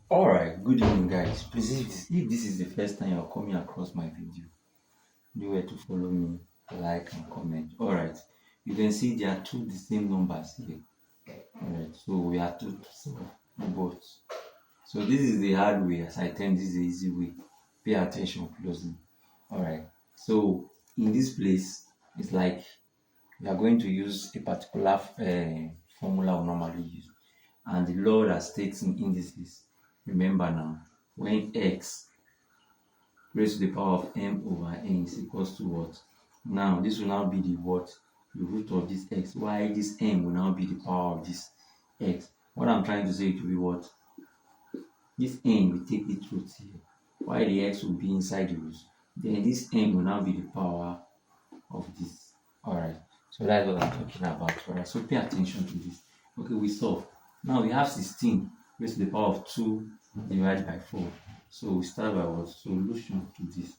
Alright, good evening guys. Please, if this is the first time you're coming across my video, do where to follow me, like and comment. Alright, you can see there are two the same numbers here. Alright, so we have to solve both. So this is the hard way. As I tell you, this is the easy way. Pay attention closely. Alright, so in this place, it's like we are going to use a particular formula we normally use, and the law that states in indices. Remember now, when x raised to the power of m over n is equals to what? Now this will now be the what? The root of this x. Why this m will now be the power of this x. What I'm trying to say, it will be what? This n will take its root here. Why the x will be inside the root. Then this m will now be the power of this. Alright. So that's what I'm talking about. Alright. So pay attention to this. Okay, we solve. Now we have 16 raised to the power of 2 divided by 4. So we start by what? Solution to this.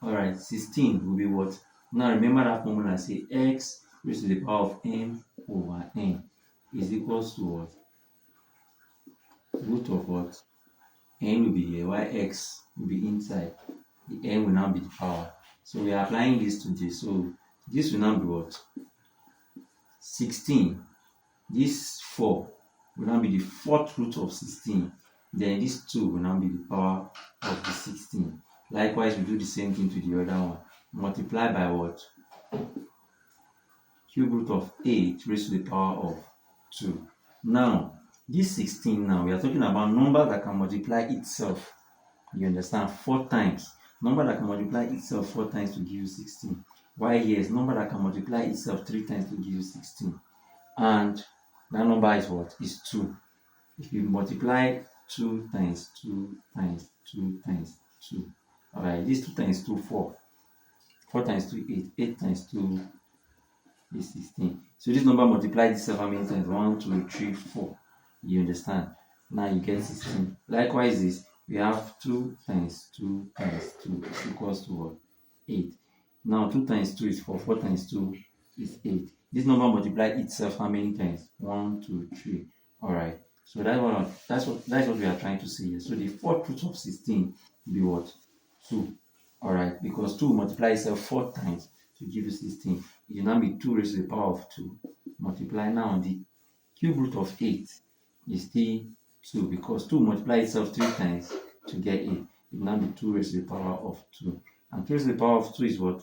Alright, 16 will be what? Now remember that formula, say x raised to the power of m over n is equals to what? Root of what? N will be here, while x will be inside. The n will now be the power. So we are applying this to this. So this will now be what? 16. This 4 will now be the fourth root of 16. Then this 2 will now be the power of the 16. Likewise, we do the same thing to the other one. Multiply by what? Cube root of 8 raised to the power of 2. Now, this 16 now, we are talking about number that can multiply itself. You understand? 4 times. Number that can multiply itself 4 times to give you 16. Why yes, number that can multiply itself 3 times to give you 16. And that number is what? Is 2. If you multiply 2 times 2 times 2 times 2. Alright, this 2 times 2, 4. 4 times 2, 8. 8 times 2 is 16. So this number multiplied itself how many times? 1, 2, 3, 4. You understand? Now you get 16. Likewise, this we have 2 times 2 times 2 is equals to what? 8. Now 2 times 2 is 4. 4 times 2 is 8. This number multiplied itself how many times? 1, 2, 3. Alright. So that's what we are trying to say here. So the fourth root of 16 will be what? 2. Alright, because 2 multiply itself 4 times to give you 16. It will now be 2 raised to the power of 2. Multiply now the cube root of 8 is still 2, because 2 multiply itself 3 times to get 8. It will now be 2 raised to the power of 2. And 2 raised to the power of 2 is what?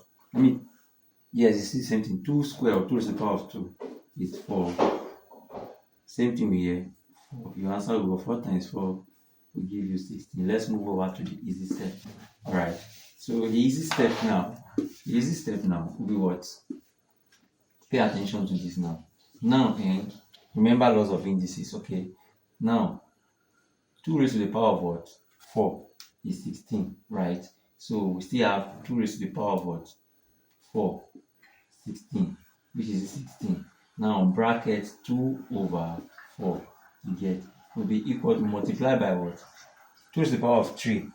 Yes, it's the same thing. 2 square or 2 raised to the power of 2 is 4. Same thing here. 4. Your answer will go 4 times 4 will give you 16. Let's move over to the easy step. Alright. So the easy step now will be what? Pay attention to this now. Now, remember laws of indices, okay? Now, 2 raised to the power of what? 4 is 16, right? So we still have 2 raised to the power of what? 4, 16, which is 16. Now, bracket 2 over 4, you get, will be equal to multiply by what? 2 raised to the power of 3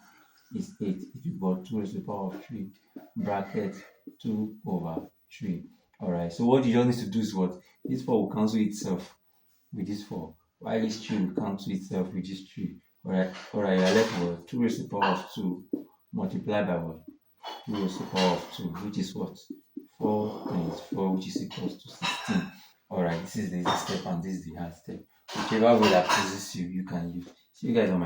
is 8. It will be 2 raised to the power of 3, bracket 2 over 3. Alright, so what you just need to do is what? This 4 will cancel itself with this 4, while this 3 will cancel itself with this 3. Alright, you're left with 2 raised to the power of 2 multiplied by what? 2 raised to the power of 2, which is what? 4 times 4, which is equals to 16. Alright, this is the easy step and this is the hard step. Whichever way that pleases you, you can use. See you guys on my